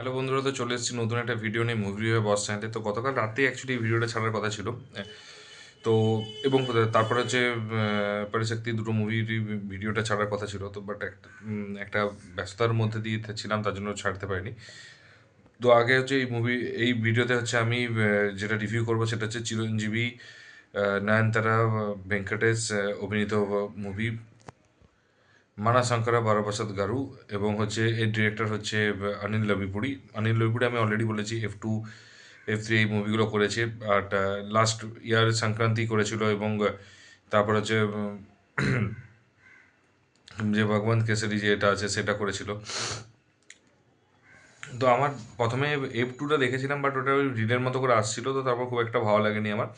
Hello বন্ধুরা, তো চলে এসেছি নতুন একটা ভিডিও নিয়ে মুভি হয়ে বস চ্যানেলে। তো গতকাল রাতে অ্যাকচুয়ালি এই ভিডিওটা ছাড়ার কথা ছিল। তো এবং তারপরে হচ্ছে পরিশক্তি দুটো মুভির ভিডিওটা ছাড়ার কথা ছিল, তো বাট একটা ব্যস্ততার মধ্যে দিয়ে ছিলাম, তার জন্য ছাড়তে পারিনি। তো আগে হচ্ছে এই ভিডিওতে হচ্ছে আমি যেটা রিভিউ করবো সেটা হচ্ছে চিরঞ্জীবী, নয়নতারা, ভেঙ্কটেশ অভিনীত মুভি মানাশঙ্করা বারপ্রসাদ গারু। এবং হচ্ছে এর ডিরেক্টর হচ্ছে অনিল লবিপুড়ি। অনিল লবিপুড়ি আমি অলরেডি বলেছি F2, F3 এই মুভিগুলো করেছে। আর লাস্ট ইয়ার সংক্রান্তি করেছিল, এবং তারপর হচ্ছে যে ভগবান কেসরি যে এটা আছে সেটা করেছিল। তো আমার প্রথমে F2টা দেখেছিলাম, বাট ওটা ওই রিলের মতো করে আসছিল, তো তারপর খুব একটা ভালো লাগেনি আমার।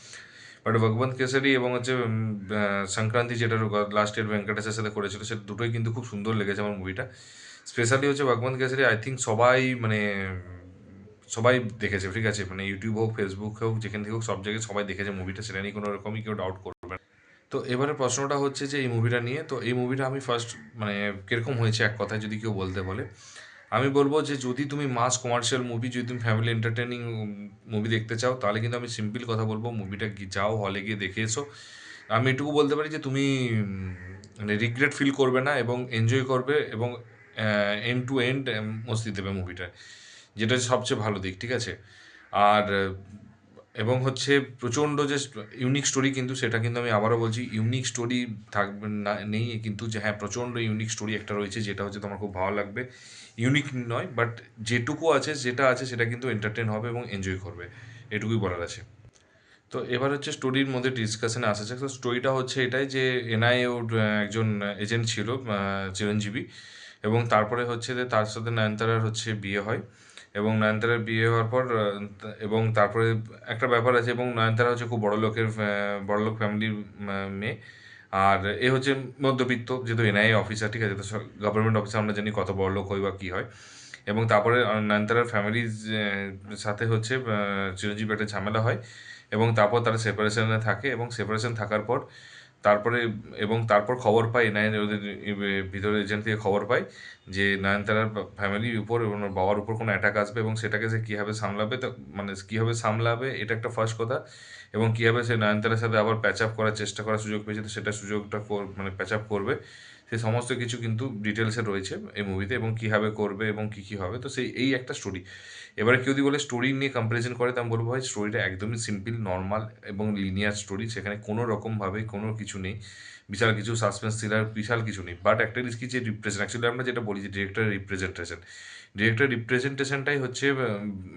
বাট ভগবন্ত কেসরি এবং হচ্ছে সংক্রান্তি যেটা লাস্ট ইয়ার ভেঙ্কটেশের সাথে করেছিল, সেটা দুটোই কিন্তু খুব সুন্দর লেগেছে আমার মুভিটা। স্পেশালি হচ্ছে ভগবন্ত কেসরি, আই থিঙ্ক সবাই মানে সবাই দেখেছে, ঠিক আছে, মানে ইউটিউব হোক, ফেসবুক হোক, যেখান থেকে হোক, সব জায়গায় সবাই দেখেছে মুভিটা, সেটা নিয়ে কোনো রকমই কেউ ডাউট করবে না। তো এবারে প্রশ্নটা হচ্ছে যে এই মুভিটা নিয়ে, তো এই মুভিটা আমি ফার্স্ট মানে কিরকম হয়েছে এক কথায় যদি কেউ বলতে বলে, আমি বলবো যে যদি তুমি মাস কমার্শিয়াল মুভি, যদি তুমি ফ্যামিলি এন্টারটেনিং মুভি দেখতে চাও, তাহলে কিন্তু আমি সিম্পল কথা বলবো, মুভিটা যাও, হলে গিয়ে দেখে এসো। আমি এটুকু বলতে পারি যে তুমি মানে রিগ্রেট ফিল করবে না, এবং এনজয় করবে, এবং এন্ড টু এন্ড মস্তি দেবে মুভিটায়, যেটা হচ্ছে সবচেয়ে ভালো দিক, ঠিক আছে। আর এবং হচ্ছে প্রচণ্ড যে ইউনিক স্টোরি, কিন্তু সেটা কিন্তু আমি আবারও বলছি, ইউনিক স্টোরি থাকবে না নেই, কিন্তু যে হ্যাঁ প্রচণ্ড ইউনিক স্টোরি একটা রয়েছে, যেটা হচ্ছে তোমার খুব ভালো লাগবে। ইউনিক নয়, বাট যেটুকু আছে, যেটা আছে সেটা কিন্তু এন্টারটেন হবে এবং এনজয় করবে, এটুকুই বলার আছে। তো এবার হচ্ছে স্টোরির মধ্যে ডিসকাশনে আসা যাক। তো স্টোরিটা হচ্ছে এটাই যে এনআইএ ওর একজন এজেন্ট ছিল, চিরঞ্জীবী। এবং তারপরে হচ্ছে যে তার সাথে নয়নতারার হচ্ছে বিয়ে হয়। এবং নয়নতারার বিয়ে হওয়ার পর এবং তারপরে একটা ব্যাপার আছে, এবং নয়নতারা হচ্ছে খুব বড়লোক ফ্যামিলির মেয়ে। আর এ হচ্ছে মধ্যবিত্ত, যেহেতু এনআইএ অফিসার, ঠিক আছে, তো গভর্নমেন্ট অফিসার আমরা জানি কত বড়লোক হয় বা কী হয়। এবং তারপরে নয়নতারার ফ্যামিলির সাথে হচ্ছে চিরঞ্জীব একটা ঝামেলা হয়। এবং তারপর তারা সেপারেশনে থাকে, এবং সেপারেশন থাকার পর তারপরে এবং তারপর খবর পায় এনআইএ ওদের ভিতরে এজেন্ট থেকে খবর পায় যে নয়নতারার ফ্যামিলির উপর এবং ওর বাবার উপর কোনো অ্যাটাক আসবে, এবং সেটাকে সে কীভাবে সামলাবে, তো মানে কীভাবে সামলাবে এটা একটা ফার্স্ট কথা। এবং কীভাবে সে নয়নতারার সাথে আবার প্যাচ আপ করার চেষ্টা করার সুযোগ পেয়েছে, তো সেটা সুযোগটা মানে প্যাচ আপ করবে, সেই সমস্ত কিছু কিন্তু ডিটেলসে রয়েছে এই মুভিতে, এবং কীভাবে করবে এবং কী কী হবে, তো এই একটা স্টোরি। এবারে কেউ যদি বলে স্টোরি নিয়ে কম্প্যারিজন করে, তা আমি বলবো ভাই, স্টোরিটা একদমই সিম্পল, নর্মাল এবং লিনিয়ার স্টোরি, সেখানে কোনো রকমভাবে কোনো কিছু নেই, বিশাল কিছু সাসপেন্স থ্রিলার বিশাল কিছু নেই। বাট একটা জিনিস কি, যে রিপ্রেজেন্ট, অ্যাকচুয়ালি আমরা যেটা বলি যে ডিরেক্টর রিপ্রেজেন্টেশনটাই হচ্ছে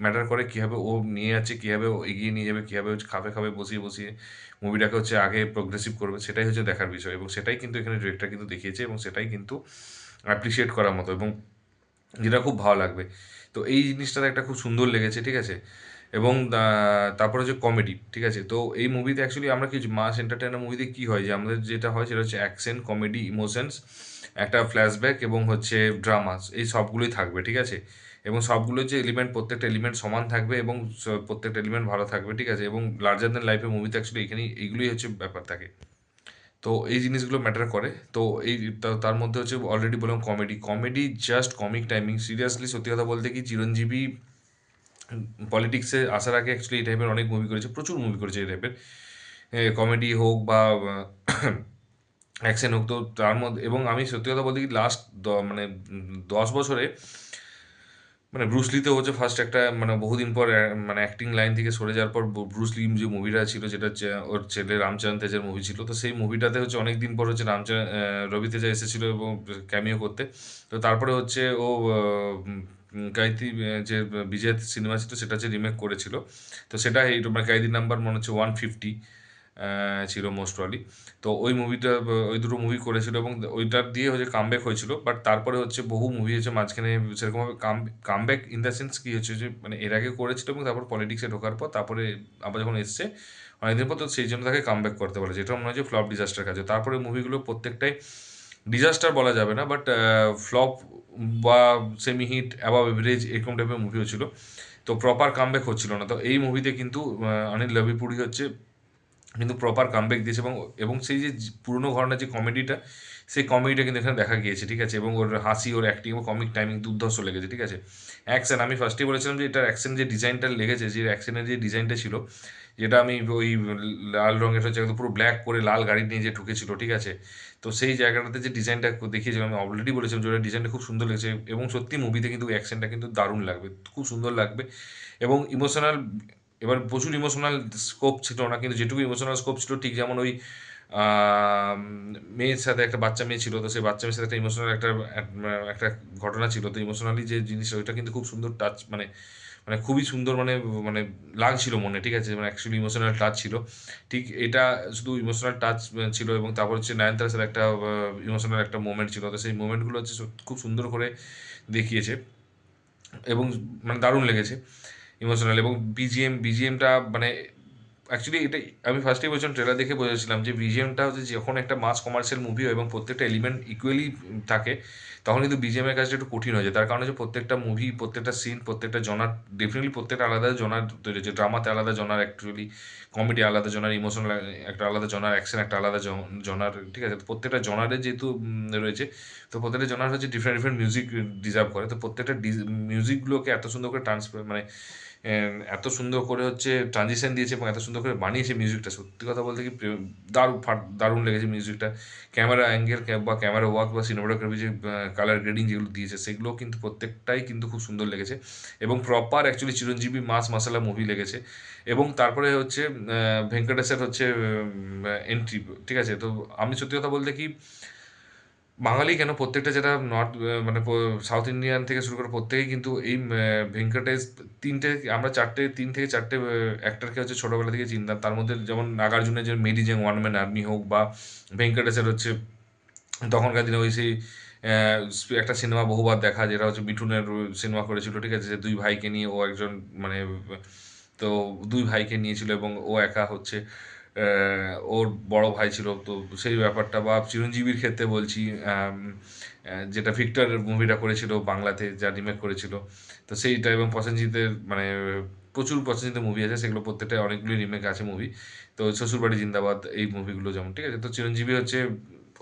ম্যাটার করে, কীভাবে ও নিয়ে যাচ্ছে, কীভাবে ও এগিয়ে নিয়ে যাবে, কীভাবে হচ্ছে খাবে খাবে বসিয়ে বসিয়ে মুভিটাকে হচ্ছে আগে প্রোগ্রেসিভ করবে, সেটাই হচ্ছে দেখার বিষয়। এবং সেটাই কিন্তু এখানে ডিরেক্টর কিন্তু দেখিয়েছে, এবং সেটাই কিন্তু অ্যাপ্রিসিয়েট করার মতো, এবং যেটা খুব ভালো লাগবে। তো এই জিনিসটা একটা খুব সুন্দর লেগেছে, ঠিক আছে। এবং তারপরে হচ্ছে কমেডি, ঠিক আছে। তো এই মুভিতে অ্যাকচুয়ালি আমরা কিছু মাস এন্টারটেইনার মুভিতে কী হয়, যে আমাদের যেটা হয় সেটা হচ্ছে অ্যাকশন, কমেডি, ইমোশনস, একটা ফ্ল্যাশব্যাক, এবং হচ্ছে ড্রামাস, এই সবগুলোই থাকবে, ঠিক আছে। এবং সবগুলোর যে এলিমেন্ট, প্রত্যেকটা এলিমেন্ট সমান থাকবে, এবং প্রত্যেকটা এলিমেন্ট ভালো থাকবে, ঠিক আছে। এবং লার্জার দ্যান লাইফের মুভিতে অ্যাকচুয়ালি এইগুলোই হচ্ছে ব্যাপার থাকে। তো এই জিনিসগুলো ম্যাটার করে। তো এই তার মধ্যে হচ্ছে অলরেডি বললাম comedy just comic timing. Seriously সত্যি কথা বলতে কি, চিরঞ্জীবী পলিটিক্সে আসার আগে অ্যাকচুয়ালি এই টাইপের অনেক মুভি করেছে, প্রচুর মুভি করেছে এই টাইপের, কমেডি হোক বা অ্যাকশন হোক। তো তার মধ্যে, এবং আমি সত্যি কথা বলতে কি, লাস্ট মানে 10 বছরে মানে ব্রুসলিতে হচ্ছে ফার্স্ট একটা, মানে বহুদিন পর মানে অ্যাক্টিং লাইন থেকে সরে যাওয়ার পর ব্রুসলি যে মুভিটা ছিল, যেটা হচ্ছে ওর ছেলে রামচরণ তেজের মুভি ছিল, তো সেই মুভিটাতে হচ্ছে অনেক দিন পর হচ্ছে রবি তেজা এসেছিল এবং ক্যামিও করতে। তো তারপরে হচ্ছে ও কাইতি যে বিজয় সিনেমা ছিল, সেটা হচ্ছে রিমেক করেছিল। তো সেটা এই মানে কাইদি নাম্বার মনে হচ্ছে 150 ছিল মোস্ট প্রবাবলি। তো ওই মুভিটা, ওই দুটো মুভি করেছিল, এবং ওইটার দিয়ে হচ্ছে কামব্যাক হয়েছিল। বাট তারপরে হচ্ছে বহু মুভি হচ্ছে মাঝখানে সেরকমভাবে কামব্যাক ইন দ্য সেন্স কি হচ্ছে, যে মানে এর আগে করেছিল, এবং তারপর পলিটিক্সে ঢোকার পর তারপরে আবার যখন এসছে অনেকদিন পর, তো সেই জন্য তাকে কামব্যাক করতে বলে, যেটা মনে হচ্ছে ফ্লপ ডিজাস্টার কাজ। তারপরে মুভিগুলো প্রত্যেকটাই ডিজাস্টার বলা যাবে না, বাট ফ্লপ বা সেমি হিট, অ্যাবাভ এভারেজ, এরকম টাইপের মুভি হচ্ছিল। তো প্রপার কামব্যাক হচ্ছিল না। তো এই মুভিতে কিন্তু অনিল লবিপুড়ি হচ্ছে কিন্তু প্রপার কামব্যাক দিয়েছে, এবং এবং সেই যে পুরনো ঘরানার যে কমেডিটা, সেই কমেডিটা কিন্তু এখানে দেখা গিয়েছে, ঠিক আছে, এবং ওর হাসি, ওর অ্যাক্টিং, ও কমিক টাইমিং দুর্ধর্ষ লেগেছে, ঠিক আছে। অ্যাকশন, আমি ফার্স্টেই বলেছিলাম যে এটার অ্যাকশন যে ডিজাইনটা লেগেছে, যে অ্যাকশনের যে ডিজাইনটা ছিল, যেটা আমি ওই লাল রঙের হচ্ছে একদম পুরো ব্ল্যাক করে লাল গাড়ি নিয়ে যে ঢুকেছিল, ঠিক আছে, তো সেই জায়গাটাতে যে ডিজাইনটা দেখিয়েছিলাম, আমি অলরেডি বলেছিলাম যে ওটা ডিজাইনটা খুব সুন্দর লেগেছে, এবং সত্যি মুভিতে কিন্তু অ্যাকশনটা কিন্তু দারুণ লাগবে, খুব সুন্দর লাগবে, এবং ইমোশনাল, এবার প্রচুর ইমোশনাল স্কোপ ছিল না, কিন্তু যেটুকু ইমোশনাল স্কোপ ছিল, ঠিক যেমন ওই আম, মেয়ের সাথে একটা বাচ্চা মেয়ে ছিল, তো সেই বাচ্চা মেয়ের সাথে একটা ইমোশনাল একটা ঘটনা ছিল, তো ইমোশনালি যে জিনিসটা ওইটা কিন্তু খুব সুন্দর টাচ, মানে মানে খুবই সুন্দর, মানে মানে লাগছিল মনে, ঠিক আছে, মানে অ্যাকচুয়ালি ইমোশনাল টাচ ছিল, ঠিক এটা শুধু ইমোশনাল টাচ ছিল, এবং তারপর হচ্ছে নয়নতারার সাথে একটা ইমোশনাল একটা মোমেন্ট ছিল, তো সেই মোমেন্টগুলো হচ্ছে খুব সুন্দর করে দেখিয়েছে, এবং মানে দারুণ লেগেছে ইমোশনাল, এবং বিজিএমটা মানে অ্যাকচুয়ালি এটাই আমি ফার্স্টেই বলছিলাম, ট্রেলার দেখে বুঝেছিলাম যে বিজিএমটা হচ্ছে যখন একটা মাস কমার্শিয়াল মুভি হয় এবং প্রত্যেকটা এলিমেন্ট ইকুয়ালি থাকে, তখন কিন্তু বিজিএমের কাজটা একটু কঠিন হয়ে যায়, তার কারণ হচ্ছে প্রত্যেকটা মুভি, প্রত্যেকটা সিন, প্রত্যেকটা জনার, ডেফিনেটলি প্রত্যেকটা আলাদা জনার তৈরি হচ্ছে, ড্রামাতে আলাদা জনার, অ্যাকচুয়ালি কমেডি আলাদা জনার, ইমোশনাল একটা আলাদা জনার, অ্যাকশন একটা আলাদা জনার, ঠিক আছে, তো প্রত্যেকটা জনারের যেহেতু রয়েছে, তো প্রত্যেকটা জনার হচ্ছে ডিফারেন্ট ডিফারেন্ট মিউজিক ডিজার্ভ করে, তো প্রত্যেকটা মিউজিকগুলোকে এত সুন্দর করে ট্রান্সফার, মানে এত সুন্দর করে হচ্ছে ট্রানজিশন দিয়েছে এবং এত সুন্দর করে বানিয়েছে মিউজিকটা, সত্যি কথা বলতে কি দারুণ লেগেছে মিউজিকটা, ক্যামেরা অ্যাঙ্গেল বা ক্যামেরা ওয়ার্ক বা সিনেমাটোগ্রাফি, যে কালার গ্রেডিং যেগুলো দিয়েছে, সেগুলো কিন্তু প্রত্যেকটাই কিন্তু খুব সুন্দর লেগেছে, এবং প্রপার অ্যাকচুয়ালি চিরঞ্জীবী মাস মাসালা মুভি লেগেছে, এবং তারপরে হচ্ছে ভেঙ্কটেশের হচ্ছে এন্ট্রি, ঠিক আছে, তো আমি সত্যি কথা বলতে কি, বাঙালি কেন প্রত্যেকটা যেটা নর্থ, মানে সাউথ ইন্ডিয়ান থেকে শুরু করে প্রত্যেকেই কিন্তু এই ভেঙ্কটেশ, আমরা তিন থেকে চারটে অ্যাক্টরকে হচ্ছে ছোটোবেলা থেকে চিনতাম, তার মধ্যে যেমন নাগার্জুনের যে মেডি যে ওয়ান ম্যান আর্মি হোক, বা ভেঙ্কটেশের হচ্ছে তখনকার দিনে ওই সেই একটা সিনেমা বহুবার দেখা, যেটা হচ্ছে মিঠুনের সিনেমা করেছিল, ঠিক আছে, যে দুই ভাইকে নিয়ে, ও একজন মানে তো দুই ভাইকে নিয়েছিল এবং ও একা হচ্ছে ওর বড় ভাই ছিল, তো সেই ব্যাপারটা, বা চিরঞ্জীবীর ক্ষেত্রে বলছি, যেটা ভিক্টর মুভিটা করেছিল বাংলাতে, যা রিমেক করেছিল, তো সেইটা, এবং প্রসেনজিতের মানে প্রচুর প্রসেনজিতের মুভি আছে, সেগুলো প্রত্যেকটা অনেকগুলি রিমেক আছে মুভি, তো শ্বশুরবাড়ি জিন্দাবাদ এই মুভিগুলো যেমন, ঠিক আছে, তো চিরঞ্জীবী হচ্ছে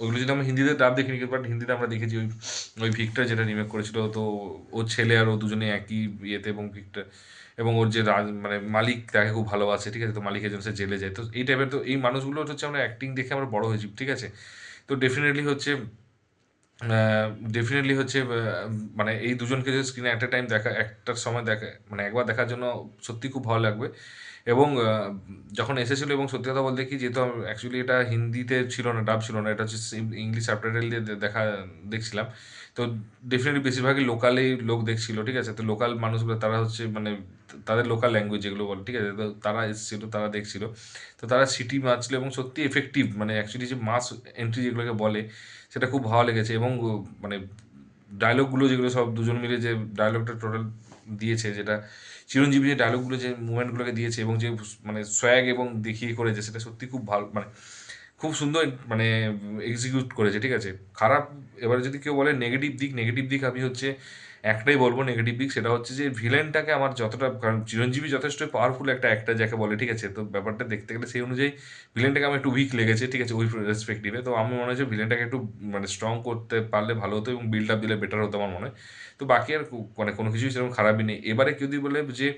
ওইগুলো যদি আমরা হিন্দিতে ডাব দেখিনি, বাট হিন্দিতে আমরা দেখেছি ওই ওই ভিক্টর যেটা রিমেক করেছিল, তো ওর ছেলে আর ও দুজনে একই ইয়েতে, এবং ভিক্টর এবং ওর যে মানে মালিক তাকে খুব ভালোবাসে, ঠিক আছে, তো মালিকের জন্য সে জেলে যায়, তো এই টাইপের, তো এই মানুষগুলো হচ্ছে আমরা অ্যাক্টিং দেখে আমরা বড় হয়েছি, ঠিক আছে, তো ডেফিনেটলি হচ্ছে মানে এই দুজনকে যদি স্ক্রিনে একটা টাইম দেখা, একটার সময় দেখা, মানে একবার দেখার জন্য সত্যি খুব ভালো লাগবে, এবং যখন এসেছিলো, এবং সত্যি কথা বলতে কি, যেহেতু অ্যাকচুয়ালি এটা হিন্দিতে ছিল না, ডাব ছিল না, এটা হচ্ছে ইংলিশ সাবটাইটেল দিয়ে দেখছিলাম, তো ডেফিনেটলি বেশিরভাগই লোকালেই লোক দেখছিল, ঠিক আছে, তো লোকাল মানুষগুলো তারা হচ্ছে মানে তাদের লোকাল ল্যাঙ্গুয়েজ যেগুলো বলে, ঠিক আছে, তো তারা এসেছিল, তারা দেখছিল, তো তারা সিটি মারছিল, এবং সত্যি এফেক্টিভ, মানে অ্যাকচুয়ালি যে মাস এন্ট্রি যেগুলোকে বলে, সেটা খুব ভালো লেগেছে, এবং মানে ডায়লগগুলো যেগুলো সব দুজন মিলে যে ডায়লগটা টোটাল দিয়েছে, যেটা চিরঞ্জীবী যে ডায়লগগুলো, যে মুভমেন্টগুলোকে দিয়েছে, এবং যে মানে সোয়াগ এবং দেখিয়ে করেছে, সেটা সত্যি খুব ভালো, মানে খুব সুন্দর, মানে এক্সিকিউট করেছে, ঠিক আছে, খারাপ, এবারে যদি কেউ বলে নেগেটিভ দিক আমি হচ্ছে একটাই বলবো নেগেটিভ দিক, সেটা হচ্ছে যে ভিলেনটাকে আমার যতটা, কারণ চিরঞ্জীবী যথেষ্ট পাওয়ারফুল একটা অ্যাক্টর যাকে বলে, ঠিক আছে, তো ব্যাপারটা দেখতে গেলে সেই অনুযায়ী ভিলেনটাকে আমার একটু উইক লেগেছে, ঠিক আছে, ওই রেসপেক্টিভে, তো আমি মনে হচ্ছে ভিলেনটাকে একটু মানে স্ট্রং করতে পারলে ভালো হতো, এবং বিল্ড আপ দিলে বেটার হতো আমার মনে হয়, তো বাকি আর মানে কোনো কিছুই সেরকম খারাপই নেই, এবারে যদি বলে যে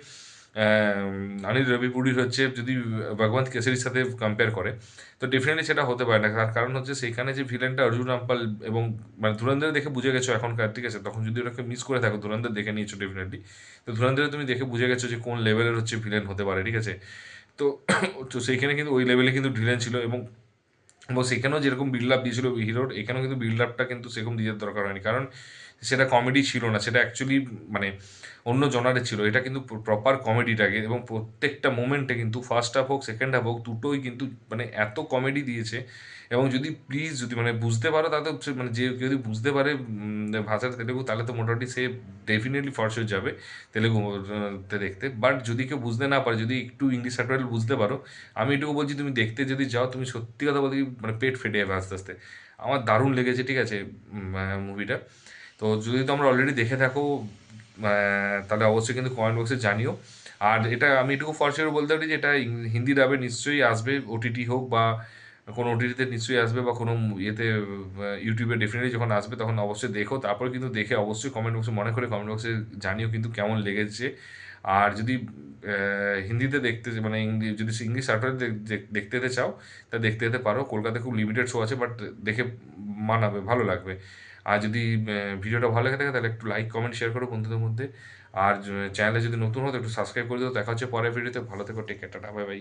অনিল রবিপুডির হচ্ছে যদি ভগবন্ত কেসরির সাথে কম্পেয়ার করে, তো ডেফিনেটলি সেটা হতে পারে না, তার কারণ হচ্ছে সেইখানে যে ভিলেনটা অর্জুন রামপাল, এবং মানে ধুরন্ধর দেখে বুঝে গেছো এখনকার, ঠিক আছে, তখন যদি ওটাকে মিস করে থাকো, ধুরন্ধর দেখে নিয়েছো ডেফিনেটলি, তো ধুরন্ধরে তুমি দেখে বুঝে গেছো যে কোন লেভেলের হচ্ছে ভিলেন হতে পারে, ঠিক আছে, তো তো সেইখানে কিন্তু ওই লেভেলে কিন্তু ভিলেন ছিল, এবং সেখানেও যেরকম বিল্ড আপ দিয়েছিল হিরোর, এখানেও কিন্তু বিল্ড আপটা কিন্তু সেরকম দিয়ে দরকার হয়নি, কারণ সেটা কমেডি ছিল না, সেটা অ্যাকচুয়ালি মানে অন্য জনারে ছিল, এটা কিন্তু প্রপার কমেডিটাকে, এবং প্রত্যেকটা মোমেন্টে কিন্তু ফার্স্ট হাফ হোক সেকেন্ড হাফ হোক দুটোই কিন্তু মানে এত কমেডি দিয়েছে, এবং যদি প্লিজ যদি মানে বুঝতে পারো, তাহলে মানে যে কেউ যদি বুঝতে পারে ভাষাটা তেলেগু, তাহলে তো মোটামুটি সে ডেফিনেটলি ফরশোর যাবে তেলেগু তে দেখতে, বাট যদি কেউ বুঝতে না পারে, যদি একটু ইংলিশ সাবটাইটেল বুঝতে পারো, আমি এটুকু বলছি, তুমি দেখতে যদি যাও, তুমি সত্যি কথা বলতে কি মানে পেট ফেটে যাবে আস্তে আস্তে, আমার দারুণ লেগেছে, ঠিক আছে, মুভিটা, তো যদি তোমরা অলরেডি দেখে থাকো, তাহলে অবশ্যই কিন্তু কমেন্ট বক্সে জানিও, আর এটা আমি এটুকু ফর শিওর বলতে পারি যে এটা হিন্দি ডাবে নিশ্চয়ই আসবে, ওটিটি হোক বা কোনো ওটিটিতে নিশ্চয়ই আসবে বা কোনো ইয়েতে ইউটিউবে ডেফিনেটলি যখন আসবে তখন অবশ্যই দেখো, তারপরে কিন্তু দেখে অবশ্যই কমেন্ট বক্সে মনে করে কমেন্ট বক্সে জানিও কিন্তু কেমন লেগেছে। আর যদি হিন্দিতে দেখতে মানে যদি ইংলিশ সাবটাইটেল দেখতে যেতে চাও তা দেখতে যেতে পারো। কলকাতায় খুব লিমিটেড শো আছে, বাট দেখে মানাবে, ভালো লাগবে। আর যদি ভিডিওটা ভালো লেগে থাকে তাহলে একটু লাইক কমেন্ট শেয়ার করো বন্ধুদের মধ্যে। আর চ্যানেলে যদি নতুন হতো একটু সাবস্ক্রাইব করে দিও। দেখা হচ্ছে পরের ভিডিওতে। ভালো থেকো, take care, tata, bye by.